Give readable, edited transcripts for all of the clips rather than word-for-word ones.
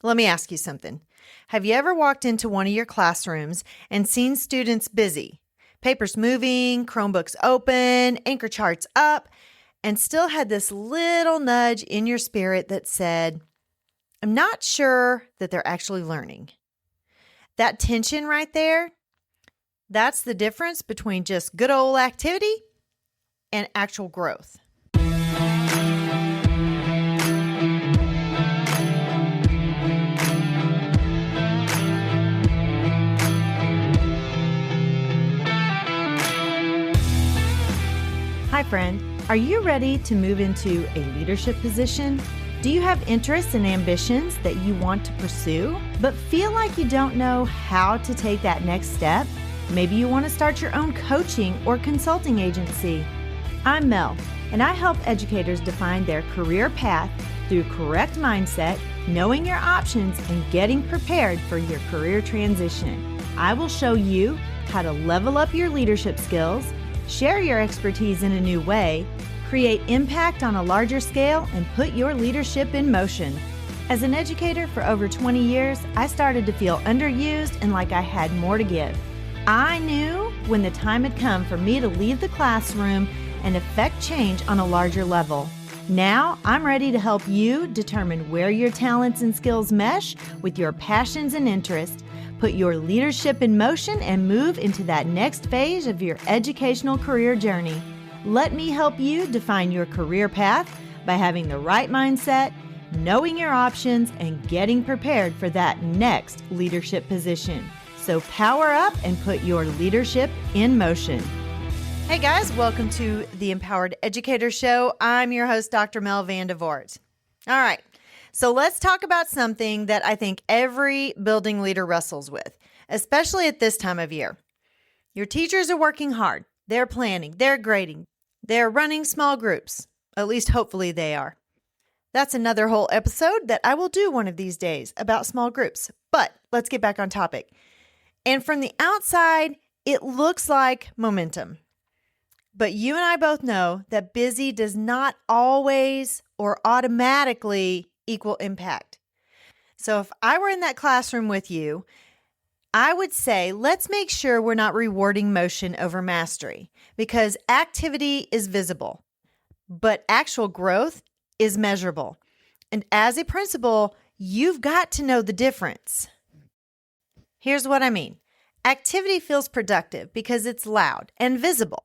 Let me ask you something. Have you ever walked into one of your classrooms and seen students busy, papers moving, Chromebooks open, anchor charts up, and still had this little nudge in your spirit that said, I'm not sure that they're actually learning? That tension right there, that's the difference between just good old activity and actual growth. Hi, friend. Are you ready to move into a leadership position? Do you have interests and ambitions that you want to pursue, but feel like you don't know how to take that next step? Maybe you want to start your own coaching or consulting agency. I'm Mel, and I help educators define their career path through correct mindset, knowing your options, and getting prepared for your career transition. I will show you how to level up your leadership skills, share your expertise in a new way, create impact on a larger scale, and put your leadership in motion. As an educator for over 20 years, I started to feel underused and like I had more to give. I knew when the time had come for me to leave the classroom and affect change on a larger level. Now, I'm ready to help you determine where your talents and skills mesh with your passions and interests. Put your leadership in motion and move into that next phase of your educational career journey. Let me help you define your career path by having the right mindset, knowing your options, and getting prepared for that next leadership position. So power up and put your leadership in motion. Hey guys, welcome to the Empowered Educator Show. I'm your host, Dr. Mel Vandevort. All right. So let's talk about something that I think every building leader wrestles with, especially at this time of year. Your teachers are working hard. They're planning. They're grading. They're running small groups. At least hopefully they are. That's another whole episode that I will do one of these days about small groups. But let's get back on topic. And from the outside, it looks like momentum. But you and I both know that busy does not always or automatically equal impact. So if I were in that classroom with you, I would say, let's make sure we're not rewarding motion over mastery, because activity is visible, but actual growth is measurable. And as a principal, you've got to know the difference. Here's what I mean. Activity feels productive because it's loud and visible.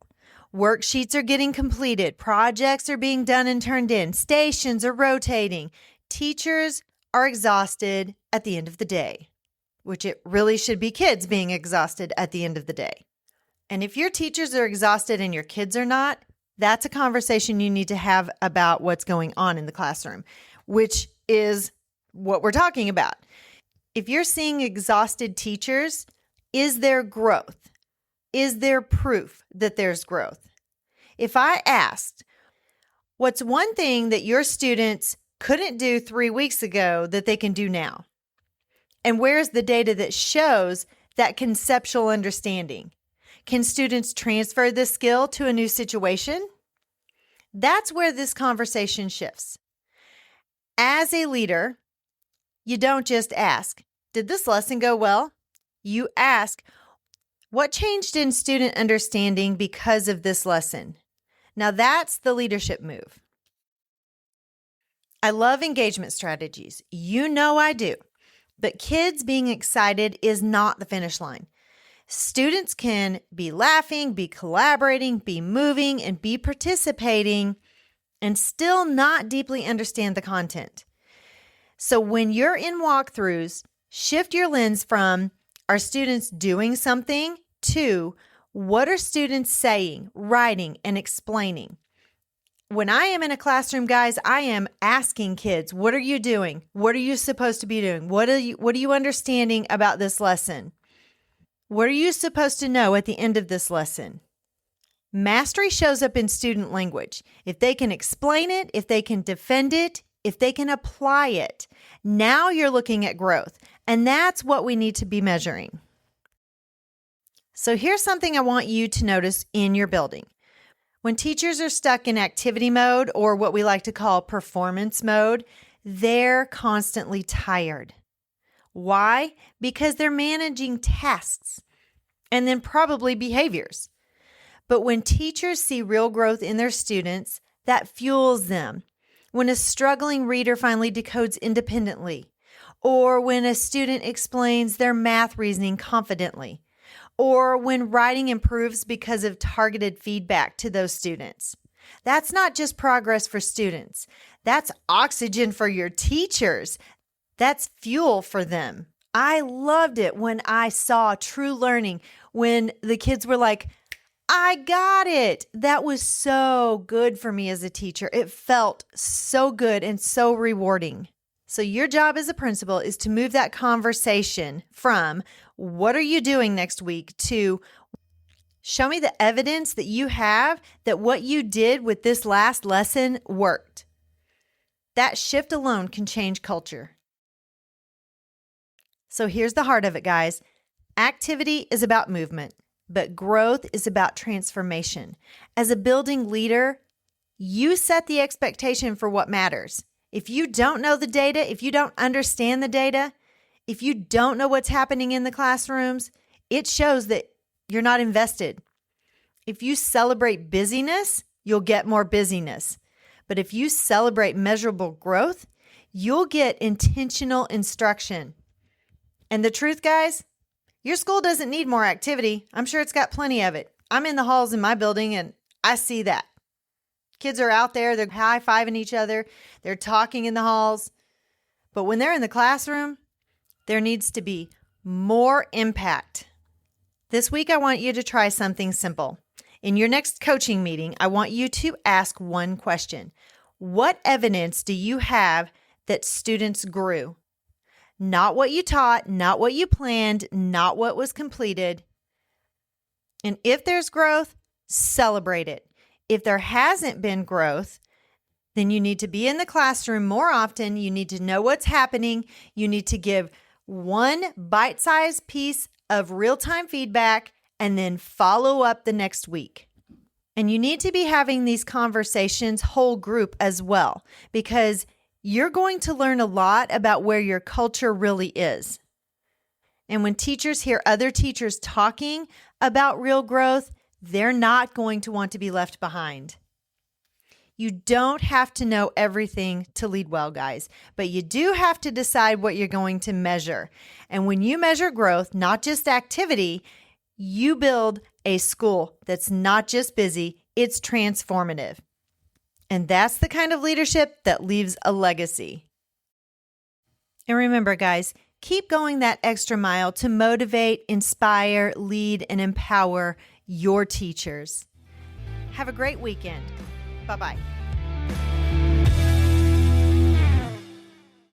Worksheets are getting completed. Projects are being done and turned in. Stations are rotating. Teachers are exhausted at the end of the day, which it really should be kids being exhausted at the end of the day. And if your teachers are exhausted and your kids are not, that's a conversation you need to have about what's going on in the classroom, which is what we're talking about. If you're seeing exhausted teachers, is there growth? Is there proof that there's growth? If I asked, what's one thing that your students couldn't do 3 weeks ago that they can do now? And where's the data that shows that conceptual understanding? Can students transfer this skill to a new situation? That's where this conversation shifts. As a leader, you don't just ask, did this lesson go well? You ask, what changed in student understanding because of this lesson? Now that's the leadership move. I love engagement strategies. You know I do. But kids being excited is not the finish line. Students can be laughing, be collaborating, be moving, and be participating and still not deeply understand the content. So when you're in walkthroughs, shift your lens from, are students doing something, to, what are students saying, writing, and explaining? When I am in a classroom, guys, I am asking kids, what are you doing? What are you supposed to be doing? What are you understanding about this lesson? What are you supposed to know at the end of this lesson? Mastery shows up in student language. If they can explain it, if they can defend it, if they can apply it, now you're looking at growth. And that's what we need to be measuring. So here's something I want you to notice in your building. When teachers are stuck in activity mode, or what we like to call performance mode, they're constantly tired. Why? Because they're managing tasks and then probably behaviors. But when teachers see real growth in their students, that fuels them. When a struggling reader finally decodes independently, or when a student explains their math reasoning confidently, or when writing improves because of targeted feedback to those students. That's not just progress for students. That's oxygen for your teachers. That's fuel for them. I loved it when I saw true learning, when the kids were like, I got it. That was so good for me as a teacher. It felt so good and so rewarding. So your job as a principal is to move that conversation from what are you doing next week to show me the evidence that you have that what you did with this last lesson worked. That shift alone can change culture. So here's the heart of it, guys. Activity is about movement, but growth is about transformation. As a building leader, you set the expectation for what matters. If you don't know the data, if you don't understand the data, if you don't know what's happening in the classrooms, it shows that you're not invested. If you celebrate busyness, you'll get more busyness. But if you celebrate measurable growth, you'll get intentional instruction. And the truth, guys, your school doesn't need more activity. I'm sure it's got plenty of it. I'm in the halls in my building and I see that. Kids are out there, they're high-fiving each other, they're talking in the halls. But when they're in the classroom, there needs to be more impact. This week, I want you to try something simple. In your next coaching meeting, I want you to ask one question. What evidence do you have that students grew? Not what you taught, not what you planned, not what was completed. And if there's growth, celebrate it. If there hasn't been growth, then you need to be in the classroom more often. You need to know what's happening. You need to give one bite-sized piece of real-time feedback and then follow up the next week. And you need to be having these conversations whole group as well, because you're going to learn a lot about where your culture really is. And when teachers hear other teachers talking about real growth, they're not going to want to be left behind. You don't have to know everything to lead well, guys, but you do have to decide what you're going to measure. And when you measure growth, not just activity, you build a school that's not just busy, it's transformative. And that's the kind of leadership that leaves a legacy. And remember, guys, keep going that extra mile to motivate, inspire, lead, and empower your teachers. Have a great weekend. Bye-bye.